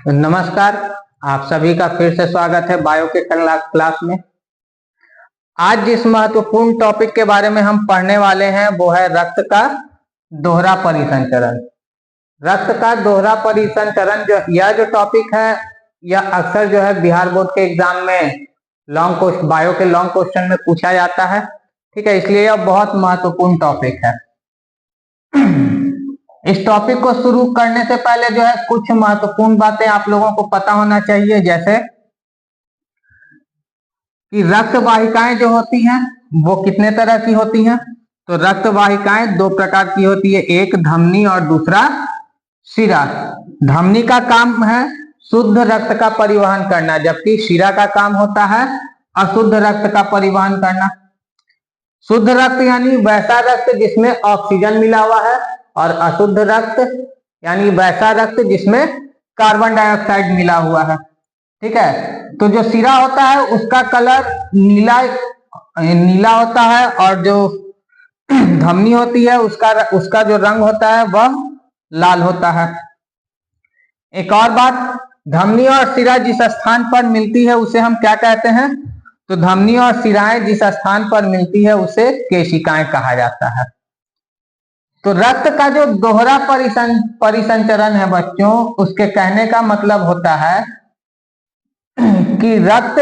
नमस्कार, आप सभी का फिर से स्वागत है बायो के क्लास में। आज जिस महत्वपूर्ण टॉपिक के बारे में हम पढ़ने वाले हैं वो है रक्त का दोहरा परिसंचरण। रक्त का दोहरा परिसंचरण यह जो टॉपिक है यह अक्सर जो है बिहार बोर्ड के एग्जाम में बायो के लॉन्ग क्वेश्चन में पूछा जाता है। ठीक है, इसलिए यह बहुत महत्वपूर्ण टॉपिक है। इस टॉपिक को शुरू करने से पहले जो है कुछ महत्वपूर्ण बातें आप लोगों को पता होना चाहिए, जैसे कि रक्त वाहिकाएं जो होती हैं वो कितने तरह की होती हैं। तो रक्त वाहिकाएं दो प्रकार की होती है, एक धमनी और दूसरा शिरा। धमनी का काम है शुद्ध रक्त का परिवहन करना, जबकि शिरा का काम होता है अशुद्ध रक्त का परिवहन करना। शुद्ध रक्त यानी वैसा रक्त जिसमें ऑक्सीजन मिला हुआ है, और अशुद्ध रक्त यानी वैसा रक्त जिसमें कार्बन डाइऑक्साइड मिला हुआ है। ठीक है, तो जो शिरा होता है उसका कलर नीला होता है, और जो धमनी होती है उसका जो रंग होता है वह लाल होता है। एक और बात, धमनी और शिरा जिस स्थान पर मिलती है उसे हम क्या कहते हैं? तो धमनी और शिराएं जिस स्थान पर मिलती है उसे केशिकाएं कहा जाता है। तो रक्त का जो दोहरा परिसंचरण है बच्चों, उसके कहने का मतलब होता है कि रक्त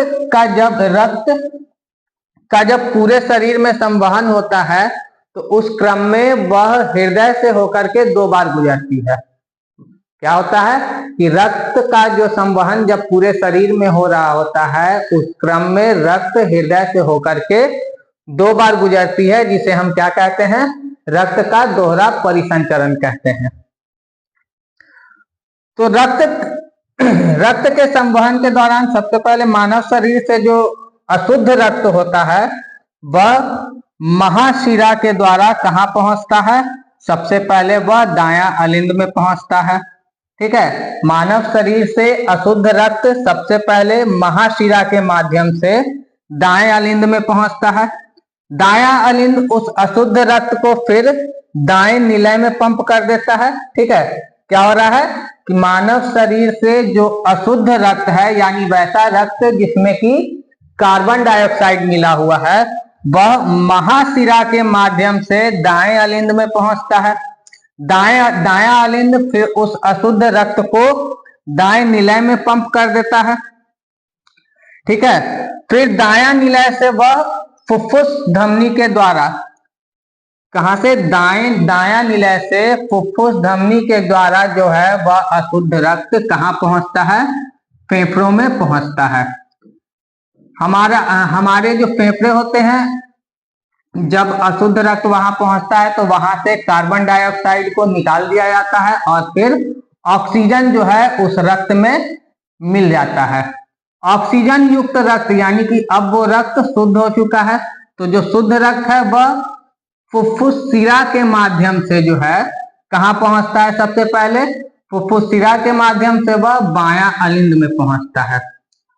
का जब पूरे शरीर में संवहन होता है तो उस क्रम में वह हृदय से होकर के दो बार गुजरती है। क्या होता है कि रक्त का जो संवहन जब पूरे शरीर में हो रहा होता है उस क्रम में रक्त हृदय से होकर के दो बार गुजरती है, जिसे हम क्या कहते हैं? रक्त का दोहरा परिसंचरण कहते हैं। तो रक्त के संवहन के दौरान सबसे पहले मानव शरीर से जो अशुद्ध रक्त होता है वह महाशिरा के द्वारा कहाँ पहुंचता है? सबसे पहले वह दायां अलिंद में पहुंचता है। ठीक है, मानव शरीर से अशुद्ध रक्त सबसे पहले महाशिरा के माध्यम से दाएं अलिंद में पहुंचता है। दायां अलिंद उस अशुद्ध रक्त को फिर दाएं निलय में पंप कर देता है। ठीक है, क्या हो रहा है कि मानव शरीर से जो अशुद्ध रक्त है यानी वैसा रक्त जिसमें कि कार्बन डाइऑक्साइड मिला हुआ है वह महाशिरा के माध्यम से दाएं अलिंद में पहुंचता है। दायां अलिंद फिर उस अशुद्ध रक्त को दाएं निलय में पंप कर देता है। ठीक है, फिर दायां निलय से वह फुफ्फुस धमनी के द्वारा, कहां से? दायां निलय से फुफ्फुस धमनी के द्वारा जो है वह अशुद्ध रक्त कहां पहुंचता है? फेफड़ों में पहुंचता है। हमारे जो फेफड़े होते हैं, जब अशुद्ध रक्त वहां पहुंचता है तो वहां से कार्बन डाइऑक्साइड को निकाल दिया जाता है और फिर ऑक्सीजन जो है उस रक्त में मिल जाता है। ऑक्सीजन युक्त रक्त यानी कि अब वो रक्त शुद्ध हो चुका है। तो जो शुद्ध रक्त है वह फुफ्फुस शिरा के माध्यम से जो है कहां पहुंचता है? सबसे पहले फुफ्फुस शिरा के माध्यम से वह बायां अलिंद में पहुंचता है।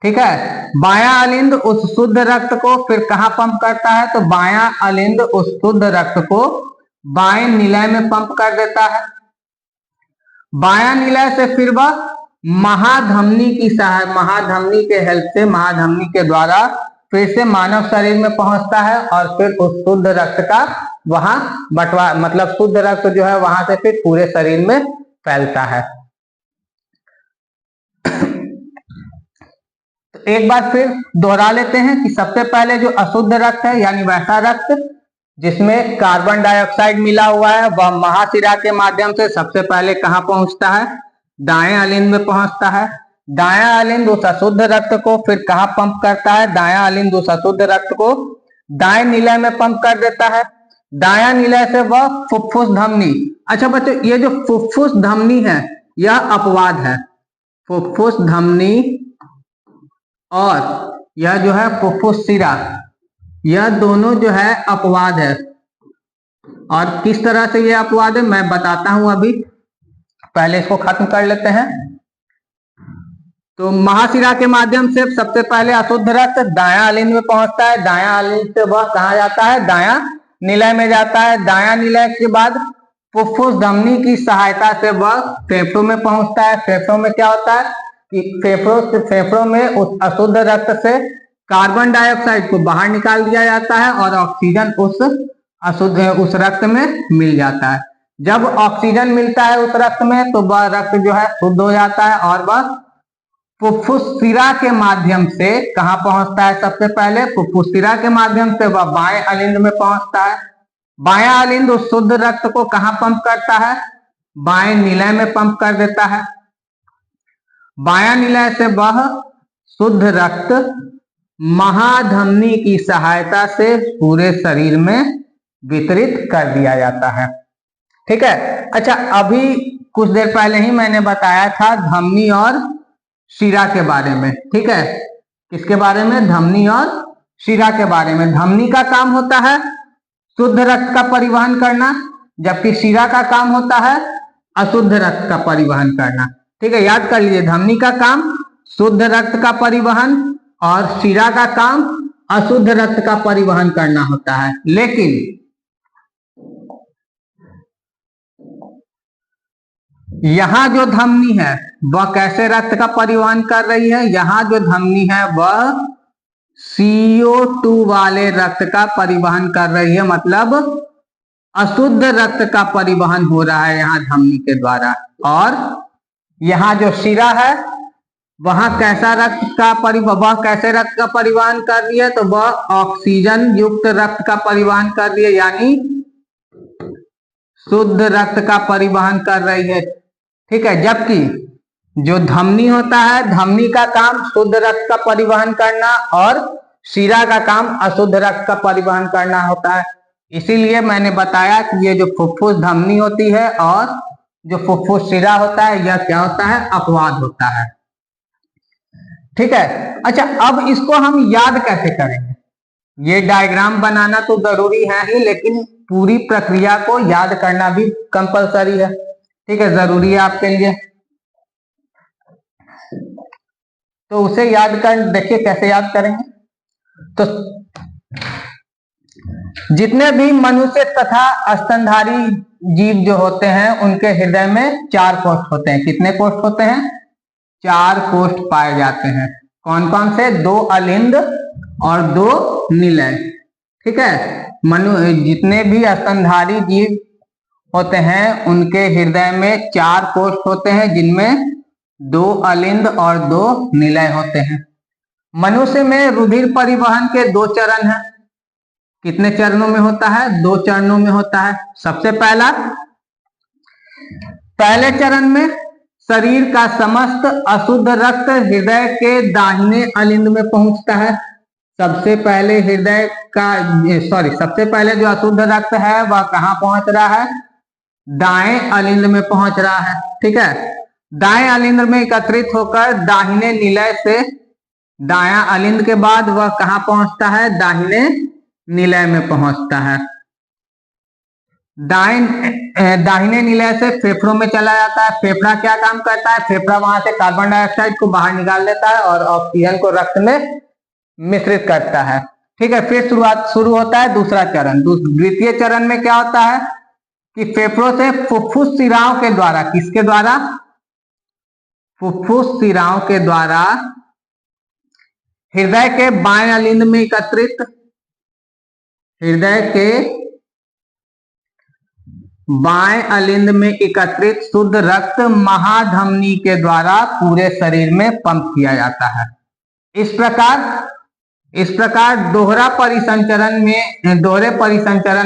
ठीक है, बायां अलिंद उस शुद्ध रक्त को फिर कहां पंप करता है? तो बायां अलिंद उस शुद्ध रक्त को बाएं निलय में पंप कर देता है। बायां निलय से फिर वह महाधमनी के हेल्प से, महाधमनी के द्वारा फिर से मानव शरीर में पहुंचता है और फिर उस शुद्ध रक्त का वहां मतलब शुद्ध रक्त जो है वहां से फिर पूरे शरीर में फैलता है। तो एक बार फिर दोहरा लेते हैं कि सबसे पहले जो अशुद्ध रक्त है यानी वैसा रक्त जिसमें कार्बन डाइऑक्साइड मिला हुआ है वह महाशिरा के माध्यम से सबसे पहले कहां पहुंचता है? दाएं अलिंद में पहुंचता है। दायां अलिंद उस अशुद्ध रक्त को फिर कहां पंप करता है? दायां अलिंद उस अशुद्ध रक्त को दाएं निलय में पंप कर देता है। दायां निलय से वह फुफ्फुस धमनी, अच्छा बच्चों ये जो फुफ्फुस धमनी है यह अपवाद है। फुफ्फुस धमनी और यह जो है फुफ्फुस शिरा, यह दोनों जो है अपवाद है। और किस तरह से यह अपवाद है मैं बताता हूं अभी, पहले इसको खत्म कर लेते हैं। तो महाशिरा के माध्यम से सबसे पहले अशुद्ध रक्त दायां अलिंद में पहुंचता है। दायां अलिंद से वह कहां जाता है? दायां निलय में जाता है। दायां निलय के बाद फुफ्फुस धमनी की सहायता से वह फेफड़ों में पहुंचता है। फेफड़ों में क्या होता है कि फेफड़ों में उस अशुद्ध रक्त से कार्बन डाइऑक्साइड को बाहर निकाल दिया जाता है और ऑक्सीजन उस रक्त में मिल जाता है। जब ऑक्सीजन मिलता है उस रक्त में तो वह रक्त जो है शुद्ध हो जाता है और वह फुफ्फुस शिरा के माध्यम से कहां पहुंचता है? सबसे पहले फुफ्फुस शिरा के माध्यम से वह बाएं अलिंद में पहुंचता है। बायां अलिंद उस शुद्ध रक्त को कहां पंप करता है? बाएं निलय में पंप कर देता है। बायां निलय से वह शुद्ध रक्त महाधमनी की सहायता से पूरे शरीर में वितरित कर दिया जाता है। ठीक है। अच्छा, अभी कुछ देर पहले ही मैंने बताया था धमनी और शिरा के बारे में। ठीक है, किसके बारे में? धमनी और शिरा के बारे में। धमनी का काम होता है शुद्ध रक्त का परिवहन करना, जबकि शिरा का काम होता है अशुद्ध रक्त का परिवहन करना। ठीक है, याद कर लीजिए, धमनी का काम शुद्ध रक्त का परिवहन और शिरा का काम अशुद्ध रक्त का परिवहन करना होता है। लेकिन यहां जो धमनी है वह कैसे रक्त का परिवहन कर रही है? यहां जो धमनी है वह CO2 वाले रक्त का परिवहन कर रही है, मतलब अशुद्ध रक्त का परिवहन हो रहा है यहां धमनी के द्वारा। और यहां जो शिरा है वहां कैसे रक्त का परिवहन कर रही है? तो वह ऑक्सीजन युक्त रक्त का परिवहन कर रही है, यानी शुद्ध रक्त का परिवहन कर रही है। ठीक है, जबकि जो धमनी होता है, धमनी का काम शुद्ध रक्त का परिवहन करना और शिरा का काम अशुद्ध रक्त का परिवहन करना होता है। इसीलिए मैंने बताया कि ये जो फुफ्फुस धमनी होती है और जो फुफ्फुस शिरा होता है, यह क्या होता है? अपवाद होता है। ठीक है। अच्छा, अब इसको हम याद कैसे करेंगे? ये डायग्राम बनाना तो जरूरी है ही, लेकिन पूरी प्रक्रिया को याद करना भी कंपलसरी है। ठीक है, जरूरी है आपके लिए। तो उसे याद कर देखिए कैसे याद करेंगे। तो जितने भी मनुष्य तथा स्तनधारी जीव जो होते हैं उनके हृदय में 4 कोष्ठ होते हैं। कितने कोष्ठ होते हैं? 4 कोष्ठ पाए जाते हैं। कौन कौन से? 2 अलिंद और 2 निलय। ठीक है, जितने भी स्तनधारी जीव होते हैं उनके हृदय में 4 कोष्ठ होते हैं, जिनमें 2 अलिंद और 2 निलय होते हैं। मनुष्य में रुधिर परिवहन के 2 चरण हैं। कितने चरणों में होता है? 2 चरणों में होता है। सबसे पहले चरण में शरीर का समस्त अशुद्ध रक्त हृदय के दाहिने अलिंद में पहुंचता है। सबसे पहले जो अशुद्ध रक्त है वह कहां पहुंच रहा है? दाएं अलिंद में पहुंच रहा है। ठीक है, दाएं अलिंद में एकत्रित होकर दाहिने निलय से दायां अलिंद के बाद वह कहां पहुंचता है? दाहिने निलय में पहुंचता है। दाहिने निलय से फेफड़ों में चला जाता है। फेफड़ा क्या काम करता है? फेफड़ा वहां से कार्बन डाइऑक्साइड को बाहर निकाल देता है और ऑक्सीजन को रक्त में मिश्रित करता है। ठीक है, फिर शुरू होता है दूसरा चरण। द्वितीय चरण में क्या होता है कि फेफड़ों से फुफ्फुस शिराओं के द्वारा, किसके द्वारा? फुफ्फुस शिराओं के द्वारा हृदय के बाएं अलिंद में एकत्रित शुद्ध रक्त महाधमनी के द्वारा पूरे शरीर में पंप किया जाता है। इस प्रकार दोहरे परिसंचरण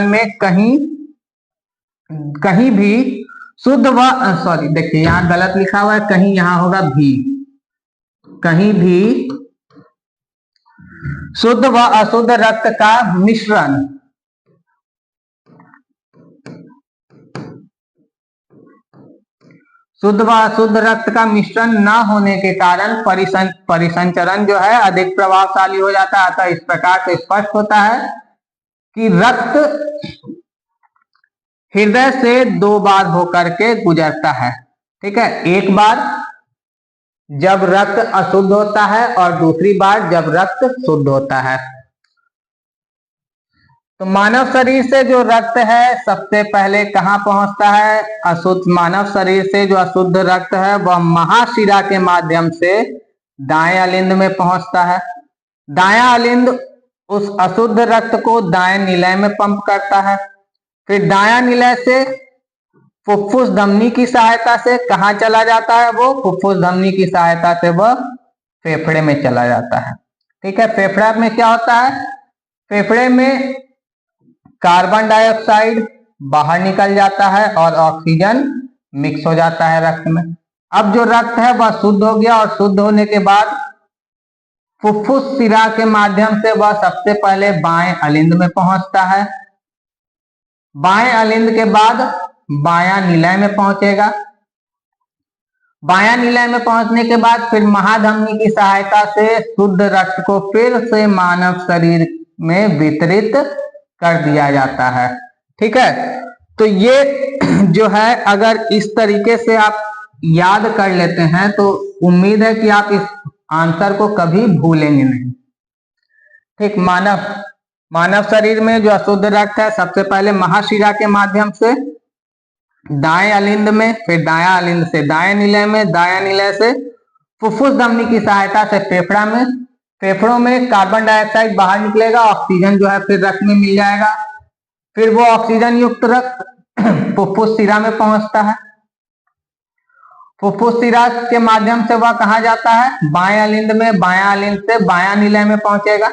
में कहीं भी शुद्ध व देखिए यहां गलत लिखा हुआ है, कहीं यहां होगा भी। कहीं भी शुद्ध व अशुद्ध रक्त का मिश्रण न होने के कारण परिसंचरण जो है अधिक प्रभावशाली हो जाता है। अतः इस प्रकार से स्पष्ट होता है कि रक्त हृदय से 2 बार होकर के गुजरता है। ठीक है, एक बार जब रक्त अशुद्ध होता है और दूसरी बार जब रक्त शुद्ध होता है। तो मानव शरीर से जो रक्त है सबसे पहले कहाँ पहुंचता है? अशुद्ध मानव शरीर से जो अशुद्ध रक्त है वह महाशिरा के माध्यम से दाएं अलिंद में पहुंचता है। दायां अलिंद उस अशुद्ध रक्त को दाएं निलय में पंप करता है। फिर दायां निलय से फुफ्फुस धमनी की सहायता से कहाँ चला जाता है? वो फुफ्फुस धमनी की सहायता से वह फेफड़े में चला जाता है। ठीक है, फेफड़ा में क्या होता है? फेफड़े में कार्बन डाइऑक्साइड बाहर निकल जाता है और ऑक्सीजन मिक्स हो जाता है रक्त में। अब जो रक्त है वह शुद्ध हो गया और शुद्ध होने के बाद फुफ्फुस शिरा के माध्यम से वह सबसे पहले बाएं अलिंद में पहुंचता है। बाएं अलिंद के बाद बायां निलय में पहुंचेगा। बायां निलय में पहुंचने के बाद फिर महाधमनी की सहायता से शुद्ध रक्त को फिर से मानव शरीर में वितरित कर दिया जाता है। ठीक है, तो ये जो है अगर इस तरीके से आप याद कर लेते हैं तो उम्मीद है कि आप इस आंसर को कभी भूलेंगे नहीं। ठीक, मानव शरीर में जो अशुद्ध रक्त है सबसे पहले महाशिरा के माध्यम से दाएं अलिंद में, फिर दायां अलिंद से दाएं निलय में, दायां निलय से फुफ्फुस धमनी की सहायता से फेफड़ा में, फेफड़ों में कार्बन डाइऑक्साइड बाहर निकलेगा, ऑक्सीजन जो है फिर रक्त में मिल जाएगा। फिर वो ऑक्सीजन युक्त रक्त फुफ्फुस शिरा में पहुंचता है। फुफ्फुस शिरा के माध्यम से वह कहा जाता है? बाएं अलिंद में, बायां अलिंद से बायां निलय में पहुंचेगा।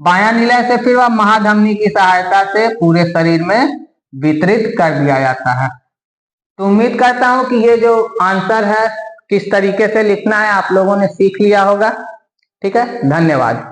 बायां निलय से फिर वह महाधमनी की सहायता से पूरे शरीर में वितरित कर दिया जाता है। तो उम्मीद करता हूं कि ये जो आंसर है किस तरीके से लिखना है आप लोगों ने सीख लिया होगा। ठीक है, धन्यवाद।